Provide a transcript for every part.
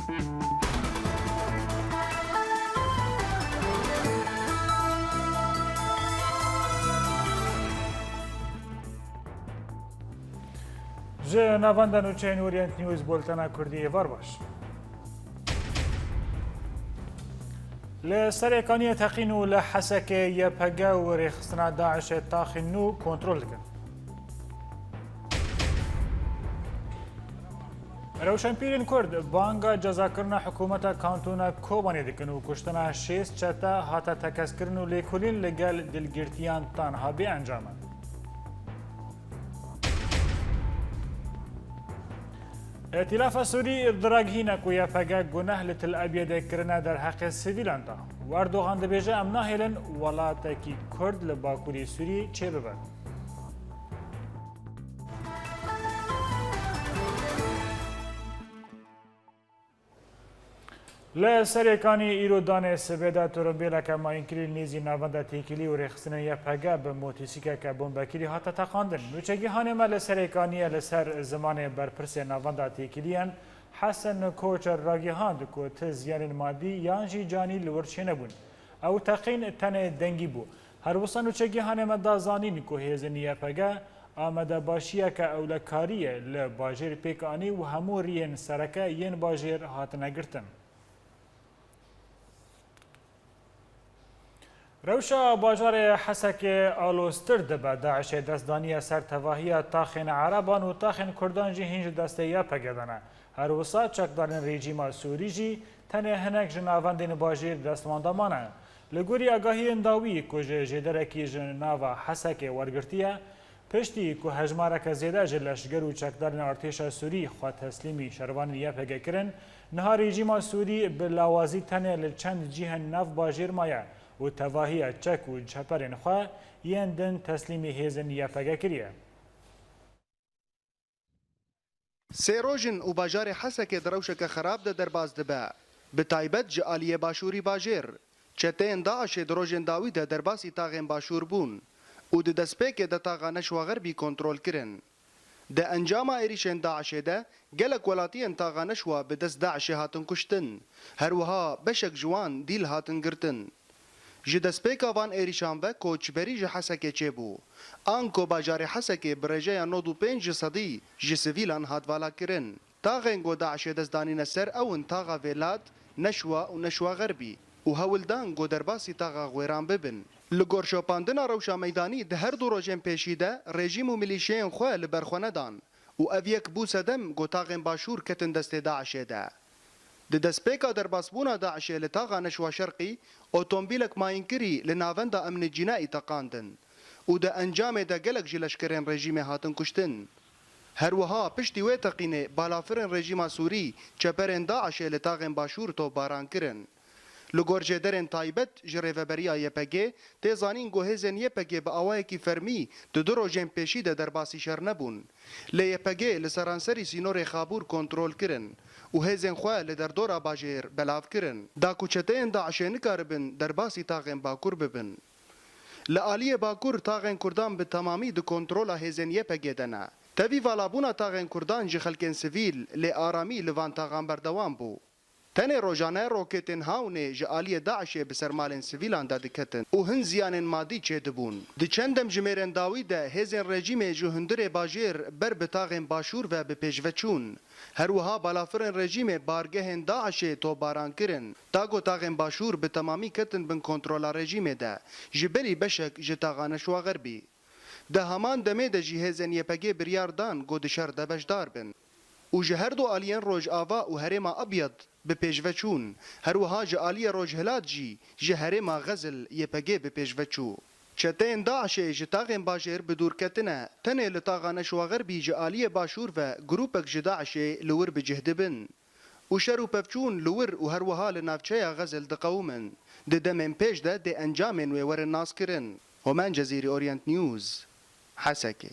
جه نواندن و چین اورینت نیوز بولتنا کردی وار باش. لسرکانی تقینو لحسک یپگه و ریخستنا داعش تاخینو کنترل کن. روشنپیرین کرد بانگا جزا کرنا حکومت کانتونا کوبانی دکن و کشتنا 6 چتا هاتا تکس کرن و لیکولین لگل دلگرتیان تانها بی انجامن. ائتلاف سوری دراگهینا کو یپگه گناه لتل ابیده کرنا در حق سیویلان دا. واردوغان دبیجه ام ناهلن ولاتا کی کرد لباکوری سوری چه ببن. لسرکانی ایرودان سبیده تورنبیلا که ماینکلی نیزی نوانده تیکیلی و ریخستن یپگه به موتیسیکه که بومبکیری هاتا تقاندن. نوچگی هانمه لسرکانی لسر زمان برپرس نوانده تیکیلیان حسن کوچر راگیهاند که تزیان مادی یانجی جانی لورچه نبون. او تقین تن دنگی بو. هر وصا نوچگی هانمه دازانین که هیزن یپگه آمده باشیه که اولکاریه لباجر پیکانی و همو رین سرکه ین باجر هات نگرتن. روشا باجار حسک آلوستر دبا داعش دستدانی سر تواهی تاخن عربان و تاخن کردان جی هنج دسته یا پگدانه. هر وسا چکدارن رژیم سوری جی تنه هنک جناواندین باجیر دستماندامانه. لگوری آگاهی انداوی که جدرکی جناوا حسک ورگرتیه پشتی که هجمارک زیده جلشگر و چکدارن ارتش سوری خواه تسلیمی شروان یا پگه کرن نها رژیم سوری بلاوازی تنه لچند جیهن نف باجیر مایه و تواهی چک و چپرین خواه یندن تسلیمی هیزن یپگه کریه. سیروژن و باجار حسک دروشک خراب ده درباز دبه. به تایبت جعالی باشوری باجر. چتین داعش دروژن داوی ده درباسی تاغین باشور بون. و ده دسپیک ده تاغانش و غربی کنترول کرن. ده انجام ایریشن داعش ده گلک ولاتین تاغانش و به دست داعش هاتن کشتن. هروها بشک جوان دیل هاتن گرتن. ji destpêka van êrîşan ve koçberî ji Hesekê çêbû. Anko bajarê Hesekê bi rêjeya 95 sedî ji sivîlan hat valakirin. Taxên got Daişê destdanîne ser ewin taxa Vêlad, Neşwa û Neşwa Xerbî û hewildan got derbasî taxa Xwêran bibin. Li gor şopandina rewşa meydanî di her du rojên pêşî de rejîm û milîşeyên xwe li ber xwe nedan û ev yek bû sedem got taxên başûr ketin destê Daişê de. د دسپیکا درباسبونا داعش لتاغا نشوا شرقی اوتومبیلک ماینکری لناوندا امن جنائی تقاندن و د انجام دا گلک جلشکرین رژیم هاتن کشتن. هروها پشتی وی تقینه بالافرین رژیم سوری چپرین داعش لتاغین باشور تو باران کرن. لگورجه درین تایبت جریوبریا یپگه تیزانین گوهزن یپگه با آوائه کی فرمی دو دو روژین پیشی ده درباسی شر نبون. لیپگه لسرانسری سینور خابور کنترول کرن و هزن خواه لدر دورا باجیر بلاف کرن. دا کوچتین داعشه نکاربن درباسی تاغین باکور ببن. لآلی باکور تاغین کردان به تمامی دو کنترولا هزن یپگه دنه. تاوی والابونا تاغین کردان جی خلکن سویل لی آرامی لوان تاغان بردوان بو. تنه روزانه روکتن هاونه جالی داعش بسرمالن سیویلان دادکتن و هن زیان مادی چه دبون. د چندم جمیرن داوی ده هزن رژیم جهندر باجیر بر بتاغن باشور و بپیشوچون. هر وها بالافرن رژیم بارگهن داعش تو باران کرن. تاگو تاغن باشور به تمامی کتن بن کنترل رژیم ده. جبری بشک جتاغانش و غربی. ده همان دمه ده جهزن یپگه بریاردان گود شر ده بشدار بن. و جهر دو آلیان روج آوا و هرما ابيض بپیشوچون. هر وها جالی روج هلات جی جهرما غزل یپگه بپیشوچو. چتین داعش جتاغن باجر بدور کتنه تنه لتاغانش و غربی جالی باشور و گروپک جداعش لور بجهدبن. و شرو پفچون لور و هر وها لنافچه غزل دقومن. ده دمن پیش ده ده انجامن و ور الناس کرن. ومن جزیره اورینت نیوز حسکه.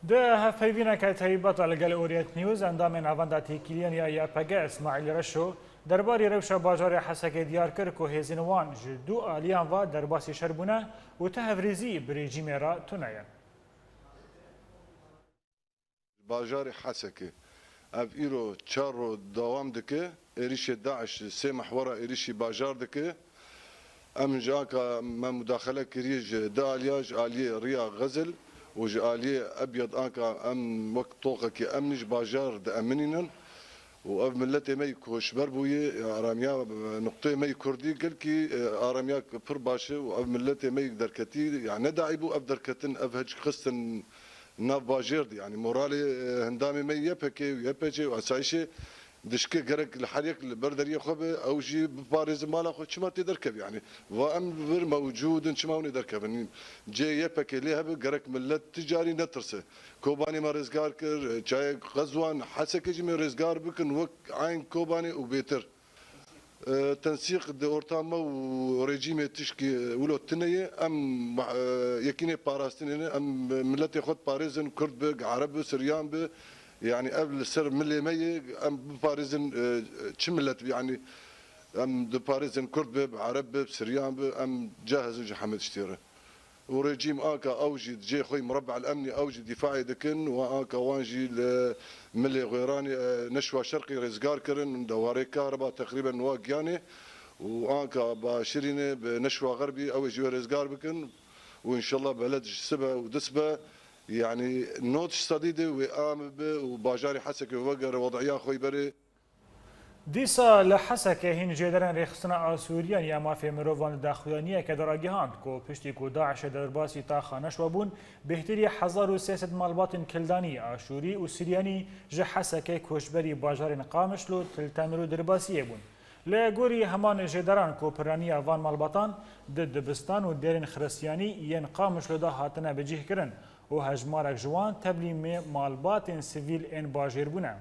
ده هفیوینا که تایبات لگل اورینت نیوز اندام نوانده تیکیلیان یا یپگه اسماعیل رشو درباری روشا باجار حسک دیار کرد که هزینوان جدو آلیان و درباسی شربونه و تهوریزی برژیم را توناین. باجار حسک اف ايرو تشارو دوام دكه اريشي داعش سي محورة اريشي باجار دكه ام جاكا ما مداخله كريج دالياج اليه ريا غزل وج اليه ابيض انكا ام وقت طوقه كي امنج باجار د امنينن واف ملتي مي كوش بربوي اراميا نقطه مي كردي قال كي اراميا بر باشه واف ملتي مي دركتي يعني داعبو اف دركتن اف هج خصن ناف باجر يعني مورالي هندامي مي يبكي يبكي واسايشي دشكي قرق الحريق البردريه خبه او جي باريز مالا خو شما تدركب يعني وامر موجود شما ونركب جي يبكي ليها بقرق ملت تجاري نترسه كوباني ما رزقار كر جاي غزوان حسك جي رزقار بكن وك عين كوباني وبيتر تنسيق دورتاما وريجيم تشكي ولو تنية ام يكيني باراستين ام ملتي خد باريزن كرد بق عرب سريان بق يعني قبل السر ملي مي ام باريزن تشملت يعني ام دو باريزن كرد بق عرب بق سريان بق ام جاهز جحمد اشتيره وريجيم اكا اوجي جي خوي مربع الامني اوجي دفاعي دكن واكا وانجي ملي غيراني نشوى شرقي رزقار كرن دواري كهرباء تقريبا واقياني وانكا باشريني بنشوى غربي اوجي رزقار بكن وان شاء الله بلد سبا ودسبه يعني نوتش صديده وقام وباجاري حسك وقر وضعيه خوي بري دیسا لحسک هین جدران رخصنا آسوریان یا مافی مروان داخلیه که در آگهاند کو پشتی کو داعش در باسی تا خانش وبون بهتری 1300 مالبات کلدانی آشوری و سریانی ج حسک کوشبری باجار قامشلو تلتمرو در باسی بون لگوری همان جدران کو پرانی وان مالباتان د دبستان و درین خرسیانی ین قامشلو دا هاتنه بجیه کرن و هجمارک جوان تبلیم مالبات سیویل ان باجر بونه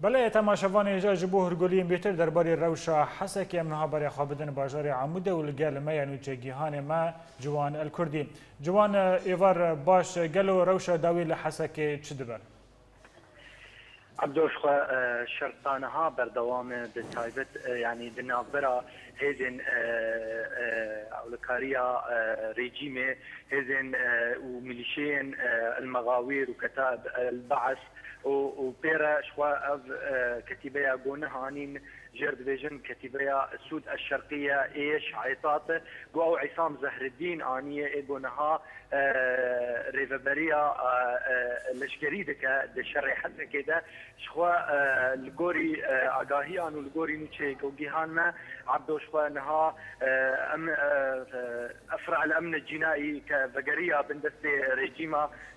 بله تماشاوان ایجا جبو هرگولیم بیتر درباره روشا حسکی امنها برای خوابدن باجار عموده و لگل ما یعنی جگیهان ما جوان الکردی جوان ایوار باش گلو روشا داوی لحسکی چه دبر؟ عبدوش شرطانها بردوام بتايبت يعني دنافرا هزن اولكاريا ريجيمي هزن وميليشيين المغاوير وكتاب البعث وبيرا شوا كتيبيا جونهانين جرد فيجن كتيبيا السود الشرقية ايش عيطات جو عصام زهر الدين انيه ايجونها ريفبريا لشكريدك الشرعي حتى كده شوا الجوري اغاهيان والجوري نيتشي جوجيهان ما عبدو شوا انها افرع الامن الجنائي كبقريه بندستي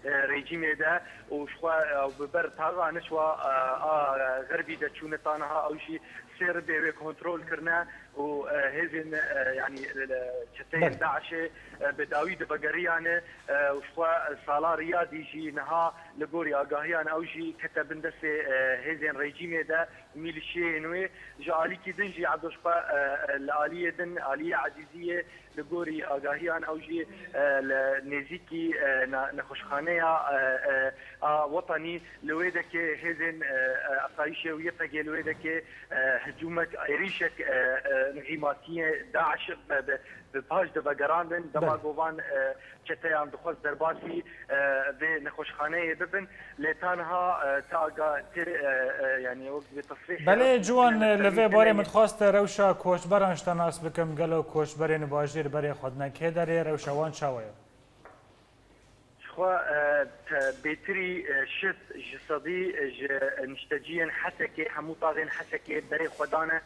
ريجيمي ده وشوا وببر تاغا نشوا غربي ده شونتانها او شيء سير بي كنترول كرنا وهذين يعني شتين داعش بداويد بقريانه وشوا صالا رياضي جي نها لغوري اغاهيان او جي كتب ندسي هذين ريجيمي ده ميليشيين جالي كي دنجي عبد الشفا الاليه دن اليه عزيزيه لغوري اغاهيان او جي نزيكي نخشخانه وطني لويدك هذين اقايشه ويفقي لويدك هجومك ايريشك نغيماتيه داعش بباج دبقراندن دما قوان چتيان دخوز درباسي في نخوشخانه ببن لتانها تاقا يعني وقت بتصريح بله جوان لفه باره متخواست روشا کوشبرانش تناس بکم گلو کوشبرین باجیر بره خودنا که داره روشوان شاوه خو بيتري شت جسدي نشتجين حسكي حمو طاغين حسكي بري خدانه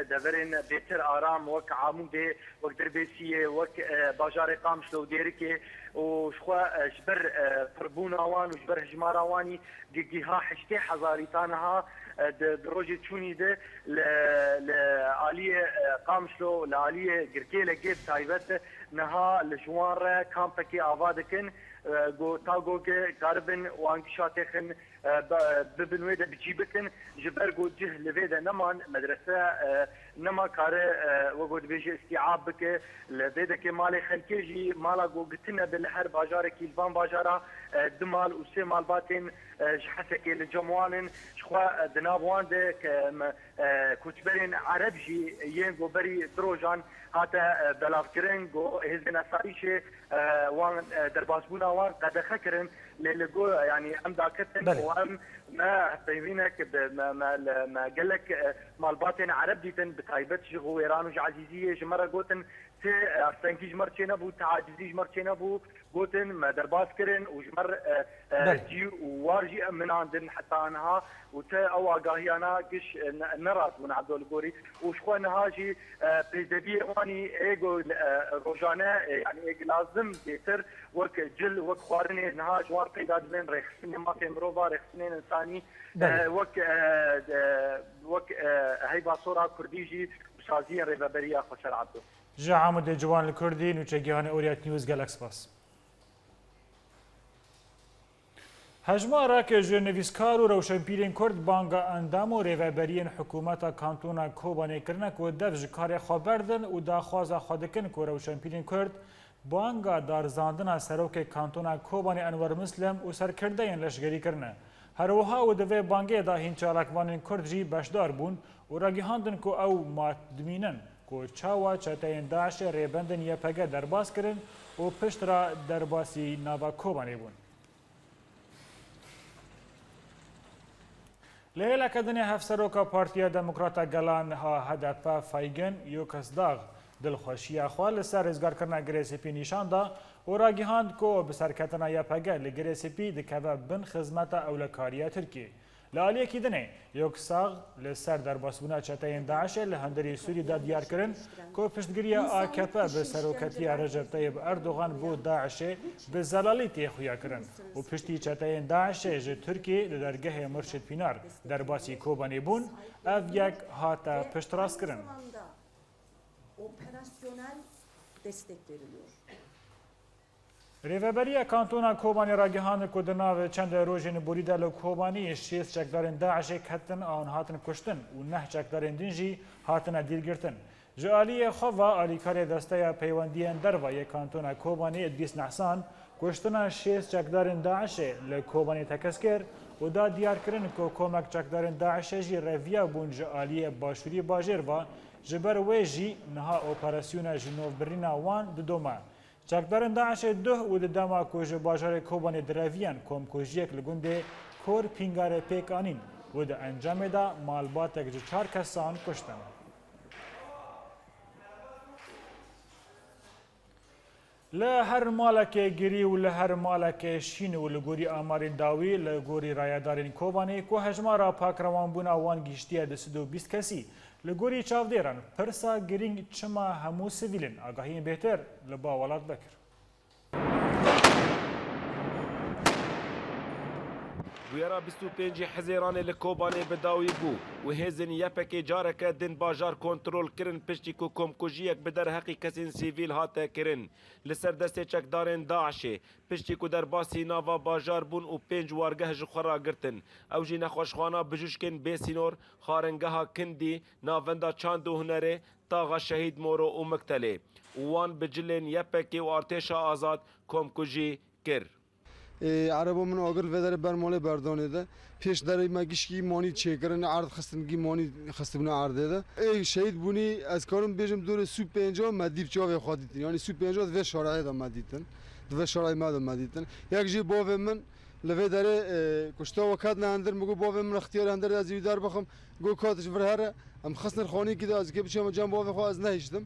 دبرين بيتر آرام وك عمودي وك دربيسية وك باجار قامش لو ديركي وشخوا جبر فربونا وان وجبر هجمارا واني جيها حشتي حزاريتانها دروجي تشوني ده لآلية قامشلو لآلية جركيلة جيب تايبت نها لجوار كامبكي آفادكن جو تاغو كاربن وانكشاتخن ببنويدا بجيبكن جبر جو جه لفيدا نمان مدرسة نما كاره وجود بيجي استيعاب بك لفيدا كمالي خلكيجي مالا جو قتنا بالحر باجارة كيلفان باجارة دمال وسي مال باتن جحسكي لجموان شخوا دنابوان ده كتبرين عربجي ين جو بري دروجان هاتا بلافكرين جو هزنا ساريشه وان درباسبونا وان قد خكرن للجو يعني ام داكتن وام ما طيبينك ما قال لك مال باطن عرب ديتن بتايبت شغو ايران وعزيزيه جمره قوتن تي استنكيج مرتين ابو تعاجزيج مرتين ابو قوتن ما درباس كرن وجمر جي وارجي من عندن حتى انها وتا او انا قش نرات من عبد القوري وشخوان هاجي بريزدبي واني ايجو روجانا يعني لازم بيتر وك جل وك خوارني نهاج وار قيداد بين رخصني ما في مروبا رخصني انساني وك هيبا صوره كرديجي وسازين ريبابريا خوشر عبدو جا عمود جوان الكردي نوچگیان اوريات نيوز گالاکس باس هجمارا که جنویسکار و روشنپیرین کرد بانگا اندام و ریوبرین حکومت کانتونا کوبانه کرنک و دف جکار خبردن و داخواز خودکن که روشنپیرین کرد بانگا دارزاندن سروک کانتونا کوبانه انور مسلم و سرکردین لشگری کرنه. هروها و دوی بانگه دا هین چالکوانین کرد جی بشدار بون و راگیهاندن که او مادمینن که چاوا چتین داعش ریبندن یا پگه درباس کرن و پشت را درباسی ناوا کوبانه بون. لیلا کدنی هفسروکا پارتیا دموکراتا گلان ها هدف فایگن یو کسداغ دلخوشی اخوال سر ازگار کرنا گریسیپی نشان دا و راگیهاند کو بسرکتنا یا پگه لگریسیپی دکوه بن خدمت اولکاریا ترکی. لالیه کی دنه یک ساغ لسر در باسبونا چتاین داعش لهندری سوری دا دیار کرن کو پشتگیری AKP به سروکتی رجب طیب اردوغان بو داعش به زلالی تیخویا کرن و پشتی چتاین داعش ج ترکی لدرگه مرشد پینار در باسی کوبانی بون اف یک هاتا پشت راست کرن. Operasyonel destek veriliyor. ریوبریا کانتونا کوبانی راگهان کدناو چند روزین بریده لو کوبانی شیست چکدارن داعش کتن آن هاتن کشتن و نه چکدارن دنجی هاتن دیرگرتن. جالی خوا آلیکار دسته پیوندیان دروا کانتونا کوبانی ادریس نحسان کشتن شیست چکدارن داعش لکوبانی تکسکر و دا دیار کرن که کمک چکدارن داعش جی رویا بون جالی باشوری باجر و جبر ویجی نها اپراسیون جنوب برینا وان ددوما. چکدارن داعش ده و دما کوج باجار کوبانی درویان کم کوجیک لگونده کور پینگار پیک آنین و د انجام دا مالباتک جو 4 کسان کشتن. لهر مالک گری و لهر مالک شین و لگوری آمارین داوی لگوری رایدارین کوبانی که هجمارا پاک روان بونا وان گیشتیه 220 کسی لگوری چاودیران پرسا گرینگ چما همو سویلین آگاهی بهتر لبا ولاد بکر. ویرا 25 حزیران لکوبانی بداوی بو و هزن یپک جارک دن باجار کنترول کرن پشتی کو کمکوژیک بدر حقی کسین سیویل هاته کرن لسر دست چکدارن داعش پشتی کو در باسی ناوا باجار بون و 5 وارگه جخورا گرتن او جی نخوشخوانا بجوشکن بیسینور خارنگها کندی ناوندا چاند و هنره تاغا شهید مورو و مکتله وان بجلن یپک و ارتش آزاد کمکوژی کر. عربا من آگر ودر برمال بردانه ده پیش در مگیشکی مانی چیکرن عرض خستنگی مانی خستبونه عرضه ده ای شهید بونی از کارم بیشم دور سوپ پنجا مدیب چاوی خادیتن یعنی سوپ پنجا دو شرایط دام مدیتن دو شرایط مادام مدیتن یک جی باو من لوی داره کشتا وقت نه اندر مگو باو من اختیار اندر از ویدار بخم گو کاتش برهره ام خسن خانی که از که بچم جام باو خو از نهیشتم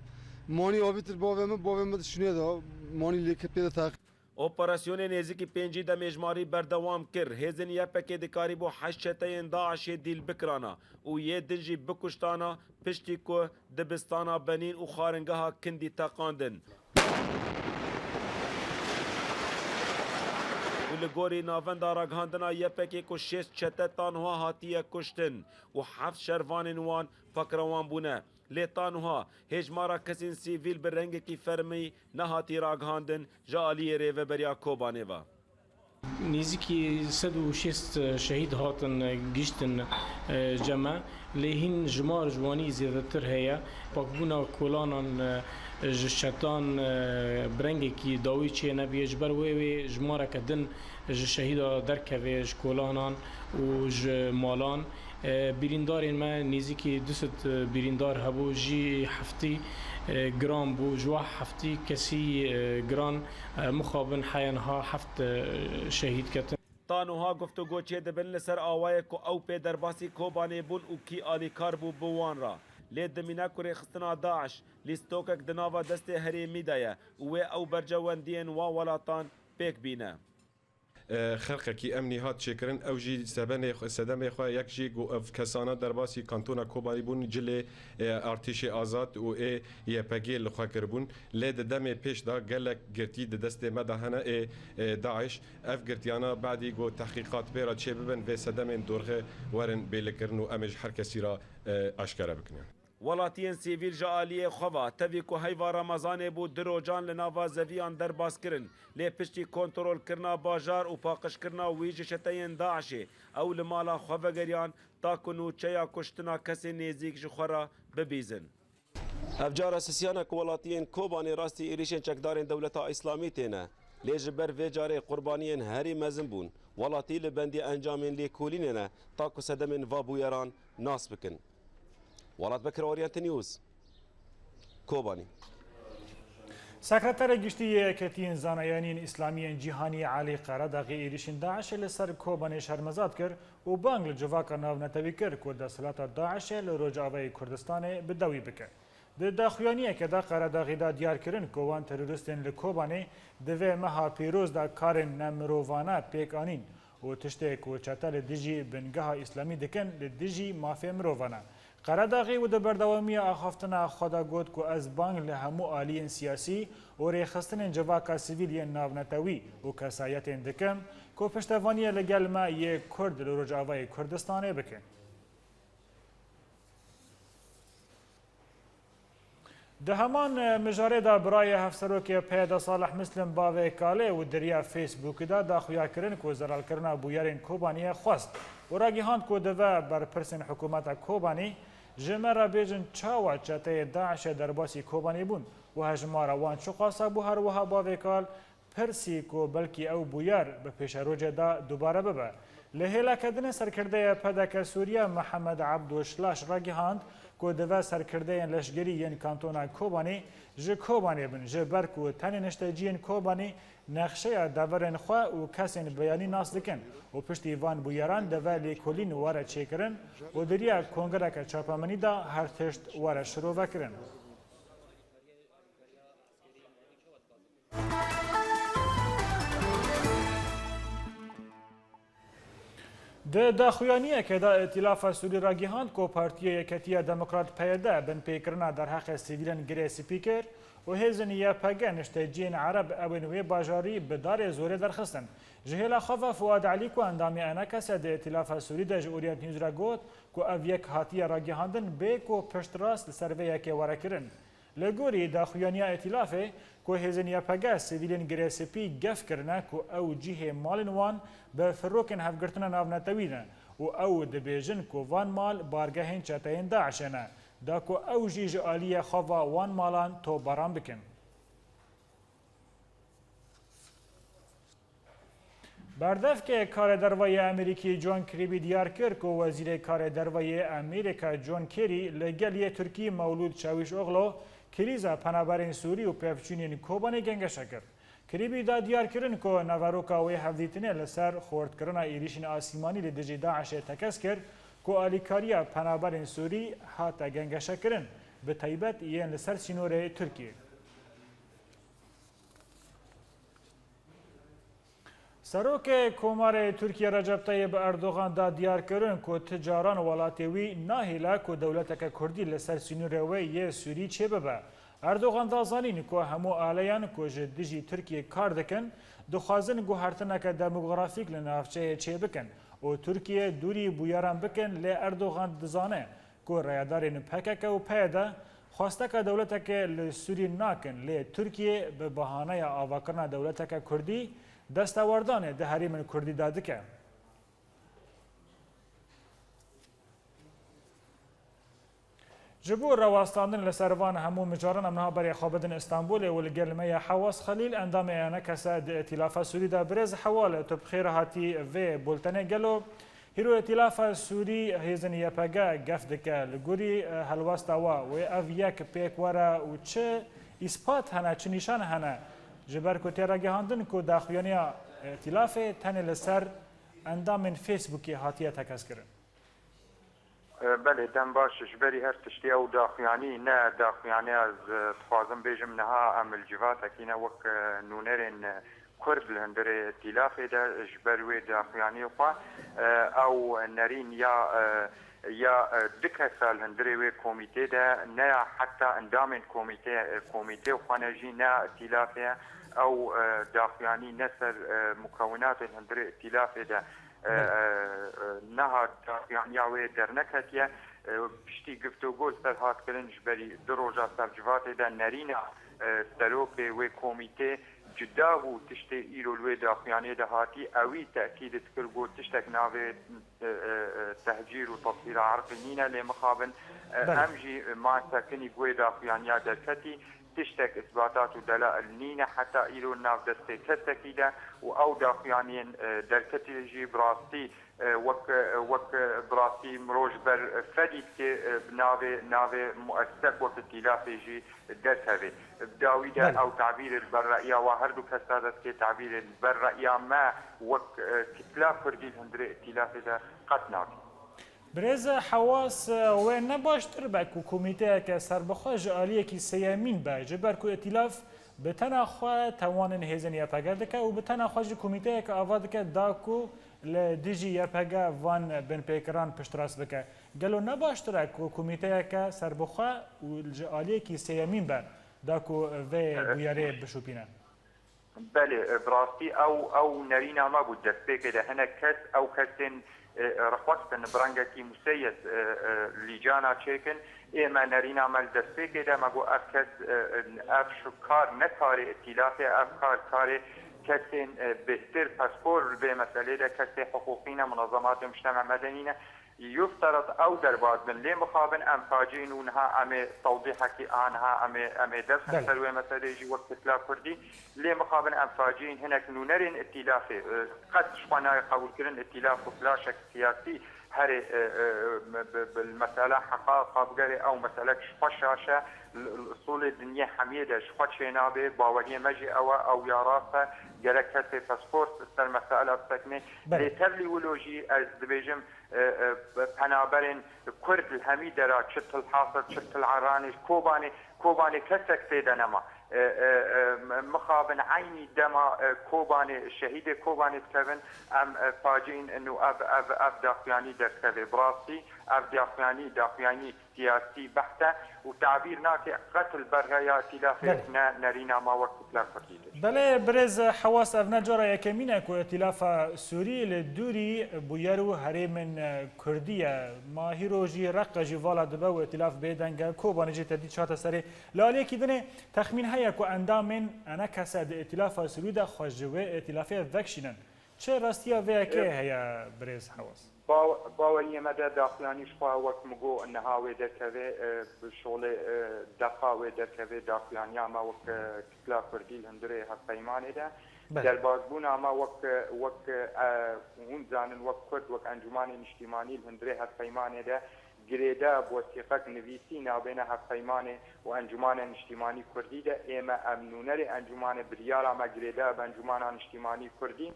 مانی آبیتر باو من شنیده دا مانی لیک پیدا تاق اپراسیون نزدیک 5 دمجماری بردوام کر هزن یپک دکاری بو 8 داعش دیل بکرانا و یه دنجی بکشتانا پشتی کو دبستانا بنین و خارنگها کندی تاقاندن و لگوری ناوندا راگهاندنا یپکی کو 6 تانها هاتیه کشتن و 7 شروان وان پکروان بونه لیتانوها هجمارا کسین سیویل به رنگ کی فرمی نهاتی راگهاندن جالی ریوبریا کوبانه و نزیکی 106 شهید هاتن گشتن جمع لهین جمار جوانی زیادتر هیا پاکبونا کولانان جشتان برنگ کی داوی چه نبی اجبر وی جمارا کدن شهیدا درکوی کولانان و مالان بریندارین ما نزیکی 200 بریندار هبو جی هفتی جرام بو جوا هفتی کسی گران مخابن حیانها هفت شهید کتن. طانوها گفتگو چه دبن لسر آوای کو او پی درباسی کوبانی بون و کی آلی کار بو بوان را لید دمینا کوری خستنا داعش لیستوکک دناوا دست هریمی دایا و او برجواندین و ولاتان پیک بینه خلقکی امنی هات چکرن او جی سدم خو یک جی گو اف کسانا درباسی کانتونا کوبانی بون جل ارتش آزاد و ای یپگی لخوا کربون لید دم پیش دا گلک گرتی د دست مدهنه داعش اف گرتیانا بعدی گو تحقیقات بیرا چه ببن و سدم دورغه ورن بیلکرن و امج هر کسی را آشکار بکنن ولاتین سیویل جالیه خوا تبی کو هیوا رمضان بو دروجان لناوا زویان در باز کرن لی پشتی کنترل کرنا باجار و پاقش کرنا ویج شتین داعش او لمالا خوا گریان تا کنو چیا کشتنا کسی نزیک جخورا ببیزن افجار اساسیان ولاتین کوبانی راستی ایریشن چکدارین دولتا اسلامی تینه لیجبر و جاره قربانیین هری مزن بون ولاتی لبندی انجامین لی کولینه تا کو سدمن و بویران ناس بکن ولات بكر اورينت نيوز كوباني سکرتر گشتی کتین زانایانین اسلامی جهانی علی قرداغی ایریشن داعش لسر کوبانی شرمزاد کرد و بانگل جواکا ناو نتوی کرد که دستلات داعش لروجاوی کردستان بدوی بکه. د داخویانیه که دا قرداغی دا دیار کرن که وان تروریستین لکوبانی دوی مها پیروز دا کارن نمرووانا پیک آنین و تشته که چطل دیجی بنگاه اسلامی دکن لدیجی مافی مرووانا. قرداغی و د بردوامی آخافتنا خدا گوت که از بانگ لهمو آلیین سیاسی و ریخستن جواکا سیویلی ناونتوی و کسایتین دکن که پشتوانی لگل ما یک کرد لرجاوی کردستانه بکن. ده همان مجاره دا برای هفسروک پیدا صالح مسلم باوی کاله و دریا فیسبوک دا خویا کرن که زرال کرنا بویارین کوبانی خواست و راگیهاند که دوه بر پرسن حکومت کوبانی جمعه بیجن چاوا چطه داعش درباسی کوبانی بون و هجمارا وان چقاسا بو هر وها باوی کال پرسی که بلکی او بویار به پیش روج دا دوباره ببه. لهلا کدن سرکرده پدک سوریا محمد عبدوشلاش راگیهاند که دوه سرکرده لشگری ین کانتونا کوبانی جه کوبانی بن جه برک و تنی نشتجین کوبانی نقشه دورن خواه و کسین بیانی ناس دکن و پشتی وان بویران دوه لیکولین واره چه کرن و دریا کنگره چاپامنی دا هر تشت واره شروع وکرن. د داخویانیه که دا ائتلاف سوری را گیهاند که پارتیه یکتیه دموکرات پیده بن پیکرنا در حق سیویلن گره سپیکر و هیزن یا پگه نشتجین عرب اوینوی باجاری بدار زوره درخستن. جهیل خواه فواد علی که اندامی انا کسی د ائتلاف سوری ده جوریت نیوز را گوت که او یک حاتیه را گیهاندن بی که پشت راست سرویه که واره کرن. لگوری داخویانیه ائتلافه که هیزن یا پگه سیویلن گره سپی گف کرنه که او جیه مالن وان به فروکن هفگرتنا ناونتوینه و او دبیجن که وان مال بارگهین چطین داعشنه دا که او جیج آلیه خواه وان مالان تو بران بکن. بردف که کار دروای امریکی جون کریبی دیار کرد که وزیر کار دروای امریکا جون کری لگل ترکی مولود چاویش اغلو کریزا پنابرین سوری و پیفچونین کوبانی گنگشه کرد. کریبی دا دیار کرن که نواروکا و هفدیتنه لسر خورد کرنا ایریشن آسیمانی لدجی داعش تکس کرد که آلیکاریا پنابرین سوری هاتا گنگشه کرن به طیبت یین لسر سینور ترکیه. سروک کمار ترکیه رجب طیب اردوغان دا دیار کرن که تجاران ولاتوی ناهیلا که دولتک کردی لسر سینور و یه سوری چه ببه. اردوغان دازانین که همو آلیان که جدیجی ترکیه کار دکن دخوازن گوهرتنک دموگرافیک لنافچه چه بکن و ترکیه دوری بویاران بکن لی اردوغان دزانه که رایدارین پکک و پیدا خواستک دولتک لسوری ناکن لی ترکیه به بحانه آواکرنا دولتک کردی دستاوردانه ده حریم کردی دادکه. جبور رواستاندن لسروان همو مجارن امنها برای خوابدن استانبول و لگلمه حواس خلیل اندام ایانه کسا ده ائتلاف سوری ده برز حواله تو بخیر هاتی و بولتنه گلو هیرو ائتلاف سوری هیزن یپگا گفت دکه لگوری هلواستاوا و اف یک پیک ورا و چه اثبات هنه چه نشان هنه جبر کو تیرا گهاندن کو داخویانی ائتلاف تن لسر اندام فیسبوکی هاتیه تکس کرن. بله دم باش جبری هر تشتی او داخویانی نه داخویانی از تخوازم بیجم نها عمل جوات اکینا وک نونرین کرد لهندر ائتلاف ده جبروی داخویانی خوا او نرین یا دکه سال هندری وی کمیته ده نه حتی اندام کمیته خوانجی نه ائتلافه او داخویانی نسر مکونات هندری ائتلاف ده نها داخویانی اوی در نکتیه پشتی گفتگو سر هات کردن جبری دو روزا سر جوات ده نرین سروک وی کمیته جدا بو تشتی ایرو لوی داخویانی ده هاتی اوی تأکید تکر گو تشتک ناوی تهجیر و تطهیر عرقی نینه لی مخابن همجی ما ساکنی گوی داخویانی درکتی تشتك اثباتات ودلائل نينه حتى ايلو ناف دستي كتكيده او داخيانين دركتي جي براستي وك براستي مروج بر فديت كي ناوي مؤسسك وقت ائتلاف جي درسه بداويده او تعبير البررئيه وهردو كسادت كي تعبير البررئيه ما وك كتلا كردي هندري ائتلاف ده قطناك برز حواس و نباشتر با کمیته که سربخواج عالیه کی سیامین با جبر کو ائتلاف به تنخوا توان هزن یا پگرد که و به تنخواج کمیته که آواد که داکو لدیجی یا پگا وان بن پیکران پشتراس بکه گلو نباشتر کو کمیته که سربخوا و عالیه کی سیامین با داکو و بیاره بشوپینه بله براستی او نرینا ما بود دست بکده هنه کس او کسین رخوتن برانگکی مسیس لیجانا چیکن ایما نرینا مال دسته که ده مگو اف کار نکار ائتلاف اف کار کسی بهتر پاسپور به مسئله ده کسی حقوقین منظمات مجتمع مدنینه يفترض او درباز من لي مخابن ام فاجئين ونها ام توضيحك عنها ام درس سلوى مثلا يجي وقت لا كردي لي مخابن ام فاجئين هناك نونرين ائتلافي قد شفنا قبول كرن ائتلاف ولا شك سياسي هري بالمساله حقائق بقري او مساله شفشاشه الاصول الدنيا حميده شفشينا به باوريه مجي او يا راسه جلكت باسبورت سر مساله بسكنه لترلي ولوجي از دبيجم پنابرین کرد الحمید را چطل حاصل چطل عرانش کوبانی کسک سیده نما مخابن عینی دما کوبانی شهید کوبانی تکون ام فاجئین انو اف داخیانی در کبه براسی اف داخیانی سیاسی بحته و تعبیر ناکه قتل برهایاتی لافه نرینا ما وقت لا فتیده بله برز حواس افنا جارا یکمینه که ائتلاف سوری لدوری بویرو هرمن کردیه ما هیروجی رقه جوالا دبه و ائتلاف بیدنگه کوبانی جی تدید شاته سری لالی که دنه تخمین هیا که اندامن انا کسد ائتلاف سوری ده خوشجوه ائتلافه وکشینن چه راستیا ویا که هیا برز حواس باوری مدى داخلاني شخوا وقت مقو انها ويدركبه بشغل دقا ويدركبه داخلاني اما وقت كتلا كردي الهندري هالقيمان ده در بازبون اما وقت هون زانن وقت كرد وقت انجمان اجتماعي الهندري هالقيمان ده جريدا بوثيقه نفيسي نابين هالقيمان وانجمان اجتماعي كردي ده اما امنونري انجمان بريال اما جريدا بانجمان اجتماعي كردي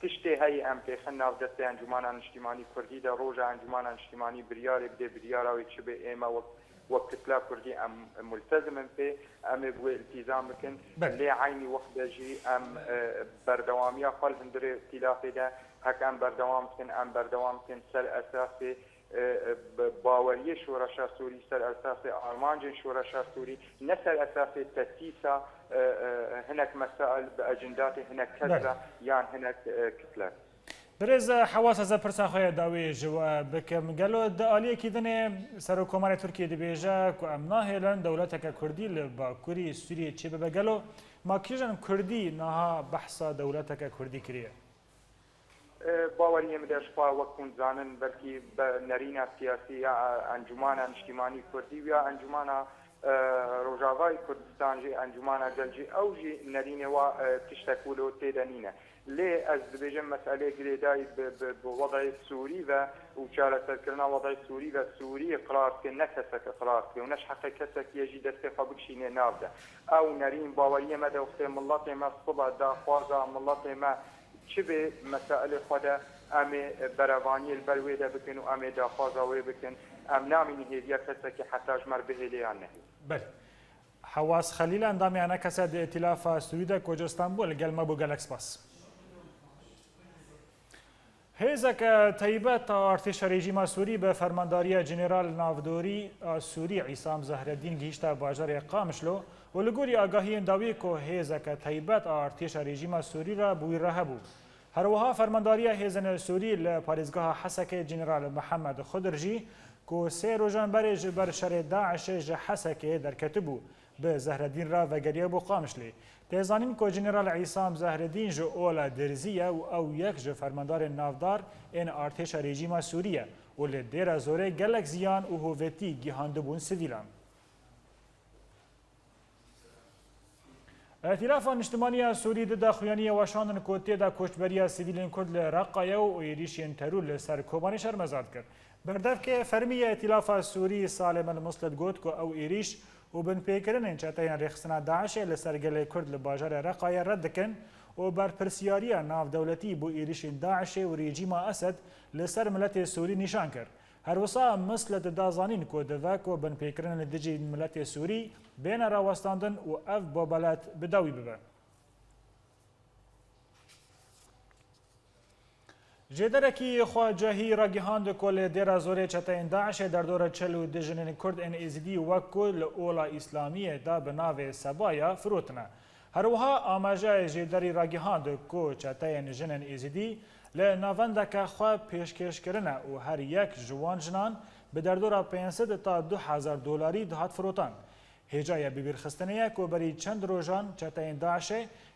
تشتي هاي ام بيخن ناف دستي انجمان اجتماعي كردي ده روجا انجمان اجتماعي بريار بده بريار او يشبه اما وقت لا كردي ام ملتزم به ام بو التزام كن لي عيني وقت جي ام بردواميه خل هندري ائتلاف ده هك ام بردوام كن سر اساسي باوریه شورش سوری سر اساس آرمانج شورش سوری نه سر اساس تاسیس هناك مسائل باجندات هناك كذا يعني هناك كتله برز حواس از پرسان خواه داوی جواب بکم گلو دالیه که دنه سرکومار ترکیه دی بیجا که امنا هیلن دولت که کردی لباکوری سوریه چی بگلو ما کیجن کردی نها بحثا دولت که کردی کریه باوری مدرش خوا وقتون زانن بلکی نرینا سیاسی انجمان اجتماعی کردی و انجمان روجاوای کردستان جی انجمان دلجی او جی نرینه و تشتکولو تیدنینه لێ ئەس دەبێژم مەسئلەیە گرێدای وەضعی سووری و چارەسەرکردنا وەضعی سووری و سووری قرارکە نە کەسەکە قرارکە و نەش حەقە کەسێکیەژی دەستێ خۆ بکشینێ ناودە ئەو نەرین باوەریە مە دەوختێ مڵەتێ مە سڵە داخوازە مڵەتێ مە چ بێ مەسائلێ خۆدە ئەمێ بەرەوانی بەروێدە بکەن و ئەمێ داخوازەوەی بکەن ئەم نامینی هێدیە کەسێکی حەتاژمەر بهێلیان نەهێ بله حواس خلیل اندامیانه کسا ده ائتلاف سوری ده کجا استانبول گلمه بو گلکس پاس هیزک طیبت ارتش رژیم سوری به فرمانداری جنرال ناودوری سوری عیسام زهرالدین گیشت باجر قامشلو و لگوری آگاهی انداوی که هیزک طیبت ارتش رژیم سوری را بوی راه بود. هر وها فرمانداری هیزن سوری لپاریزگاه حسک جنرال محمد خضرجی که سه روزان بر شر داعش حسک در کتبو به زهرالدین را وگریه بو قامشلی. تیزانین که جنرال عیسام زهرالدین جو اولا درزیه و او یک جو فرماندار نافدار این ارتش رژیم سوریه و لدیر زوره گلک زیان و هویتی گیهانده بون سویلان. ائتلاف اجتماعی سوری ده خویانی واشاندن کوتی ده کشتبری سیویلین کرد لرقایه و ایریشین ترول سر کوبانی شرمزاد کرد. بردف که فرمی ائتلاف سوری سالم المصلد گوت که او ایریش و بن پیکرن چتاین رخصنا داعش لسرگل کرد لباجر رقایه رد کن و بر پرسیاری ناف دولتی بو ایریش داعش و رژیم اسد لسر ملت سوری نشان کرد. هر وسا مسلت دازانین کو دواکو بن پیکرن لدجی ملت سوری بین راوستاندن و اف بابلات بداوی ببن. جدرکی خواجهی را گهاند کل دیر زوره چتاین داعش در دور چلو دژنین کرد ان ازدی و کل اولا اسلامی دا بناو سبایا فروتنه. هر وها آماجه جدری را گهاند کو چتاین جنن ازدی لناوندک خواه پیشکش کرنه و هر یک جوان جنان به در دور 500 تا 2000 دلاری دهات فروتان. هجای ببیر خستنه کو بری چند روزان چتاین داعش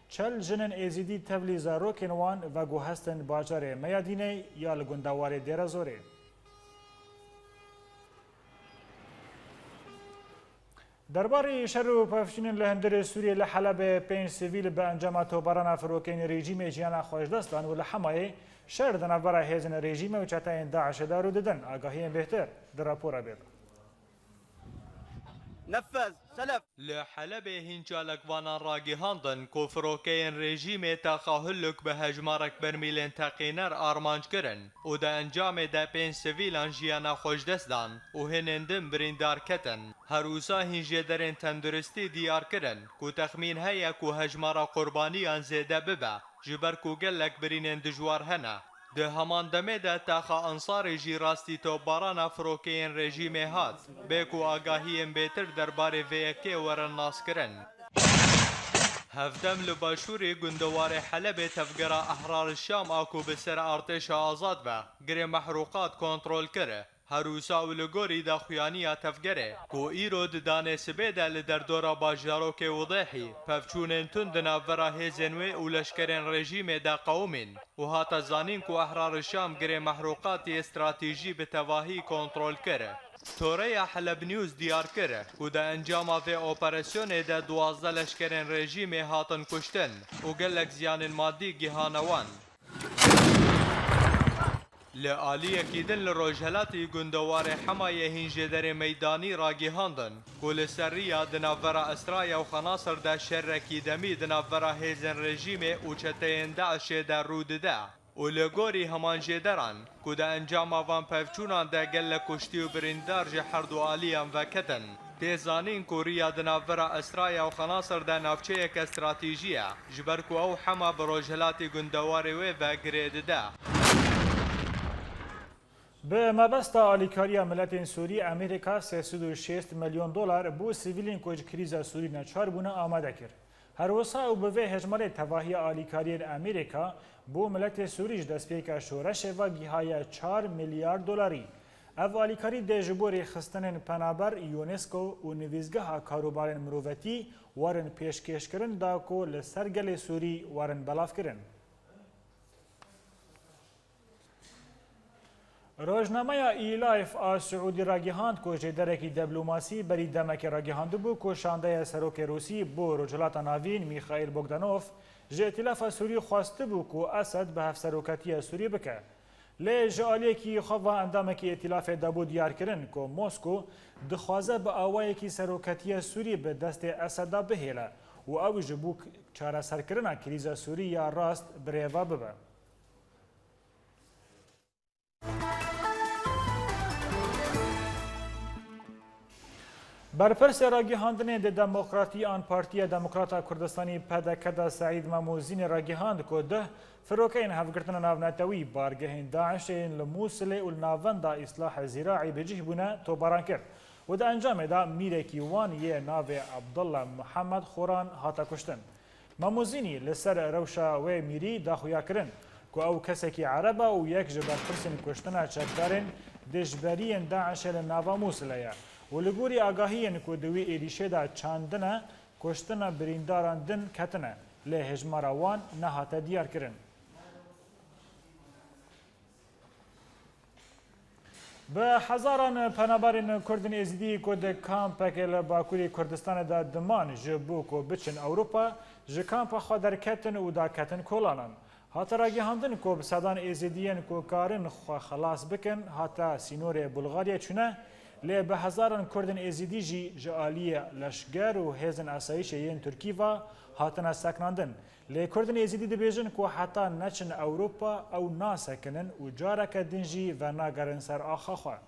چل جنن ایزیدی تبلیز روکنوان و گوهستن باجر میادینه یا لگندوار دیر زوره. درباره شر و پفشین لهندر سوریه لحلب 5 سیویل به انجام توباران فروکین رژیم جیانا خوشدستان و لحمای شر دنباره هیزن رژیم و چتاین داعش دارو ددن آگاهی بهتر در راپورا بیده. نفذ سلف لحلب هنجالك وانان راگهاندن كفروكين رژیم تخاهلك به هجمارك برمیلین تقینر آرمانج کرن و دا انجام دا 5 سویلان جیانا خوش دستان و هنندن بریندار کتن هروسا هنجه درین تندرستی دیار کرن کو تخمین هیا کو هجمارا قربانیان زیده ببه جبر کو گلک برینن دجوار هنه ده همان دمه ده تاخا انصار جی راستی توباران فروکین رژیم هات بیکو آگاهیم بیتر درباره ویکی ورن ناس کرن. هفدم لباشوری گندوار حلب تفگرا احرار الشام آکو بسر ارتش آزاد به گره محروقات کنترول کره. هروسا و لگوری دا خویانی تفگره کو ایرو دانه سبیده لدر دورا باجارو که وضحی پفچونن تندنا ورا هزنوی و لشکرین رژیم دا قومین و هاتا زانین کو احرار الشام گره محروقات استراتیجی به تواهی کنترول کره. توره حلب نیوز دیار کره و دا انجام و اپراسیون دا 12 لشکرین رژیم هاتن کشتن و گلک زیان مادی گهانوان. لآلیه کیدن لروجهلاتی گندوار حمایه هنجه در میدانی راگیهاندن گل سریه دناورا اسرایا و خناصر دا شرکی دمی دناورا هیزن رژیم و چتین داعش در رود ده و لگوری همان جدران که دا انجام وان پفچونان دا گل کشتی و بریندار جحرد و آلیان وکتن تیزانین کوریا دناورا اسرایا و خناصر دا نافچه یک استراتیجیه جبرکو او حما بروجهلاتی گندواری و گرید ده. به مبستا آلیکاری ملت سوری امریکا 306 میلیون دلار بو سیویلین کج کریزا سوری نچار بونه آماده کرد. هر وسا او به هجمار تواهی آلیکاری امریکا بو ملت سوریش دستپیک شورش و گیهای 4 میلیارد دلاری. او آلیکاری دجبور خستن پنابر یونسکو و نویزگاه کاروبار مروتی وارن پیشکش کرن دا کو لسرگل سوری وارن بلاف کرن. روزنامه ایلایف از سعودی راگهاند که جدرکی دیپلماسی بری دمک راگهاند بو که شانده سروک روسی بو رجلات ناوین میخائیل بوگدانوف ji îtilafa Sûrî xwastibû ku Esed bi hevseroketiya Sûrî bike. Lê ji aliyekî xwe endamekî îtilafê dabû diyarkirin ku Mosko dixwaze bi awayekî seroketiya Sûrî bi destê Eseda bihêle û ew ji bo çareserkirina krîza Sûrî ya rast birêva bibe. برپرس راگیهاندن د دموکراتی آن پارتی دموکراتا کردستانی پدکدا سعید مموزین راگیهاند که ده فروکین هفگرتن ناونتوی بارگهین داعش لموصل والناون دا اصلاح زراعی بجه بونه تو باران کرد و ده انجام دا میرکی وان یه ناو عبدالله محمد خوران هاتا کشتن. مموزینی لسر روشا و میری دا خویا کرن که او کسکی عربه و یک جبر پرسن کشتن چکدارن دجبرین داعش لناو موصله ولگوری آگاهی کو دوی ایریشه دا چاندنه کشتنه برینداران دن کتنه لی هجماروان نهاته دیار کرن. به هزاران پنابرین کردن ازیدی که ده کامپک لباکوری کردستان دا دمان جبو که بچن اوروپا جه کامپ خود در کتن و دا کتن کولانان. هاتا راگی هندن که بسادان ازیدیین که کارن خلاص بکن هاتا سینور بلغاریا چونه لی به هزاران کردن ازیدی جی جالیه لشگر و هزن اسایش یین ترکی و هاتن سکناندن. لی کردن ازیدی دبیجن که حتی نچن اوروپا او ناسکنن و جارک دنجی و ناگرن سر آخا خواه.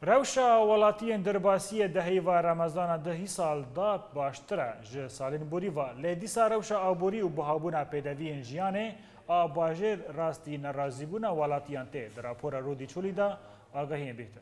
روشا ولاتیان درباسی دهی و رمضان دهی سال دا باشتره جه سالین بوری و لیدیسا روشا آبوری و بهابونا پیدوین جیانه آباجر راستی نرازیبونا ولاتیان ته در راپور رودی چولی دا آگاهی بهتر.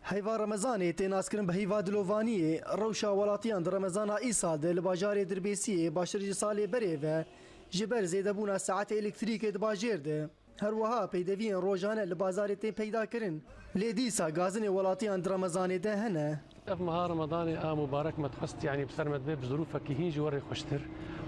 هیوا رمضان تناسکرن به هیوا دلوانی روشا ولاتیان در رمضان ای سال ده لباجار دربیسی باشتر سال بره و جبر زیده بونا ساعت الکتریک دباجر ده. هر وها پیدوین روزانه لبازار تین پیدا کرن لیدیسا گازن ولاتیان در رمضان ده هنه اف مها رمضان مبارك ما تخست يعني بسرمت به بظروفك هي جوري خوشتر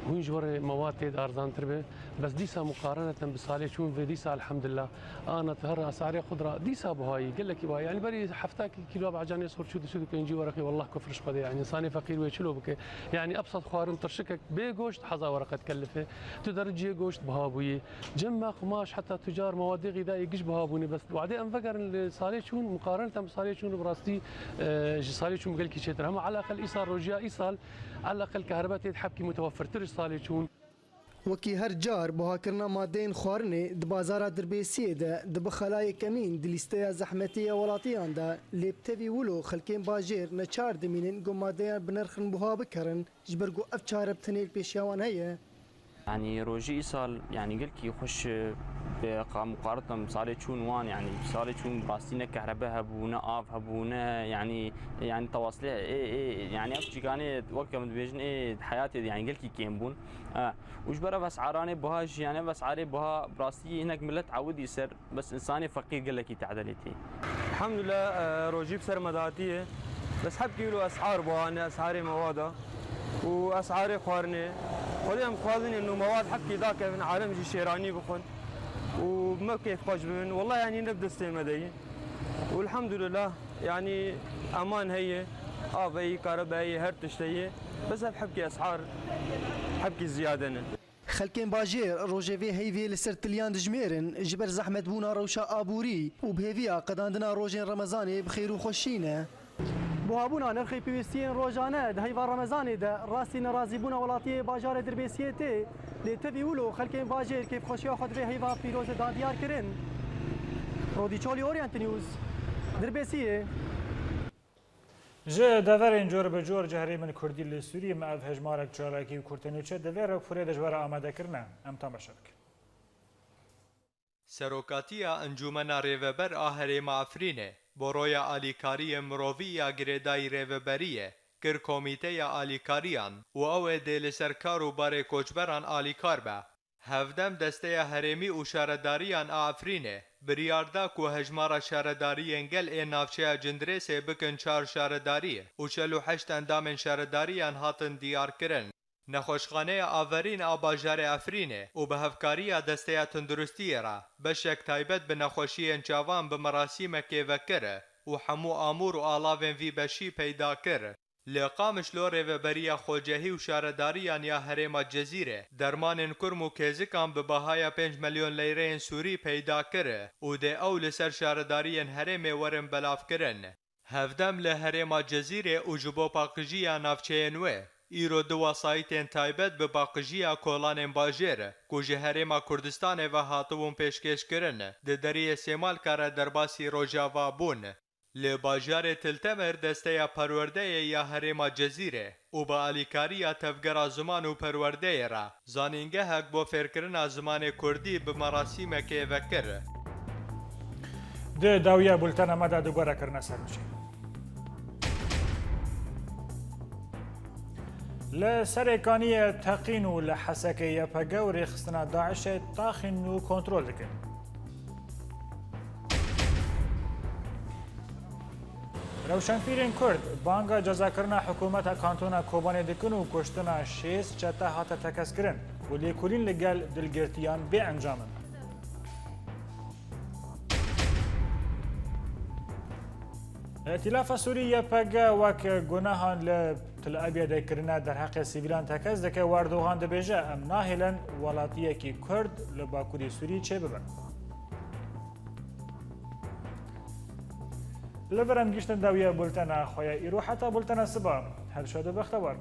وهي جوري مواد ارزان تربه بس ديسا مقارنه بصالح شون في ديسا الحمد لله انا تهر اسعار خضره ديسا بهاي قال لك بهاي يعني بري حفتاك كيلو بعجان يصور شو كنجي ورقي والله كفرش قضيه يعني انسان فقير ويشلو بك يعني ابسط خوارن ترشكك بيغوشت حظا ورقه تكلفه تدرجي غوشت بهابوي جمع قماش حتى تجار مواد غذائيه قش بهابوني بس وبعدين انفكر صالح شون مقارنه بصالح شون براستي صالح شون قال لك شيء هم على الاقل ايصال رجاء ايصال على الاقل كهرباء تحبكي متوفر ترش صالح شون وكي هر جار بها كرنا مادين خوارني دبازارا دربيسيه ده دبخلاي كمين دليستيا زحمتيه ولاتيان ده لبتبي ولو خلكين باجير نچار دمينين قماديان بنرخن بها بكرن جبرقو افچار بتنيل بيشيوان هي يعني روجي إيصال يعني قلت كي يخش مقارنة بصالة شون وان يعني بصالة شون براستينا كهرباء هبونا آف هبونا يعني تواصلي يعني أفشي كانت وقت من بيجن حياتي يعني قلت كي كيمبون وش برا بس عراني بهاش يعني بس عاري بها براستي هناك ملت عود يصير بس إنساني فقير قال لك تعدلتي الحمد لله روجي بسر مداتية بس حب كيلو أسعار بها أسعاري موادا وأسعاري خوارني خليهم خوازن إنه مواد حكي ذاك من عالم جي شيراني بخون وما كيف قاجبين والله يعني نبدأ استيمادية والحمد لله يعني أمان هي هي كهرباء هي هرتشتيه بس بحكي أسعار حكي زيادة خلكين باجير روجيفي هيفي لسرتليان دجميرن جبر زحمة بونا روشا آبوري وبهيفيا قداندنا روجين رمضاني بخير وخشينه بوابونا نرخي بيوستين روجانه ده هيفا رمضاني ده راسي نرازي بونا ولاتي باجار دربيسيتي لتبي ولو خلكين باجير كيف خوشيا خد به هيفا بيروز داديار كرن رودي تشولي اورينت نيوز دربيسيه جه دورین جور به جور جهری من کردی لسوری ما اف هجمارک چالاکی کورتنوچه دور فرید جوار آماده کرنه ام تماشاک سروکاتیا انجمن ریوبر آهری معفرینه برویا آلیکاری مروی یا گردای ریوبریه کر کمیته آلیکاریان و او دل سرکار و بار کوچبران آلیکار به هفدم دسته هرمی و شارداریان آفرینه بریاردا کو هجمارا شارداری انگل ای نافچه جندرسه بکن 4 شارداریه و 48 اندام شارداریان هاتن دیار کرن نەخۆشخانەیە ئاڤەرین ئا باژارێ ئەفرینێ و بە هەفکاریە دەستەیە تەندروستیێرە بەشێک تایبەت بە نەخۆشیên çavan bi merasîmekê vekir û hemû amûr û alavên vî beşî peyda kir. Li Qamişlo rêveberiya xwecehî û şaredariyan ya Herêma Cezîrê dermanên kurm û kêzikan bi bahaya 5 milyon leyreyên Sûrî peyda kir û dê ew li ser şaredariyên herêmê werin belavkirin. Hevdem li Herêma Cezîrê û ji bo paqîjiya navçeyên wê îro du wesayîtên taybet bi paqijiya kolanên bajêr ku ji Herêma Kurdistanê ve hatibûn pêşkêşkirin di deriyê Sêmalka re derbasî Rojava bûn. Li bajarê Tiltemer desteya perwerdeyê ya Herêma Cezîrê û bi alîkariya tevgera ziman û perwerdeyê re zanîngehek bo fêrkirina zimanê Kurdî bi merasîmekê vekir. Di dawiya bultena me de dugwarekirine sernişê. Li serêkaniyê teqîn û li Hesekê YPG û rêxistina Daişê taxîn û kontrol dikin. Rewşenpîrên Kurd banga cezakirina hikûmeta kantona Kobanê dikin û kuştina 6 çete hate tekeskirin û lêkolîn li gel dilgirtiyan bê encam in. Îtilafa Sûrî YPG wek gunehan li Til Abyadê kirine derheqê sivîlan tekez dike Erdogan dibêje em nahêlin welatiyekî Kurd li Bakurê Sûrî çê bibin. Li vir em giştin dawiya bultena xwe ya îro heta bultena siba her şode bextewar.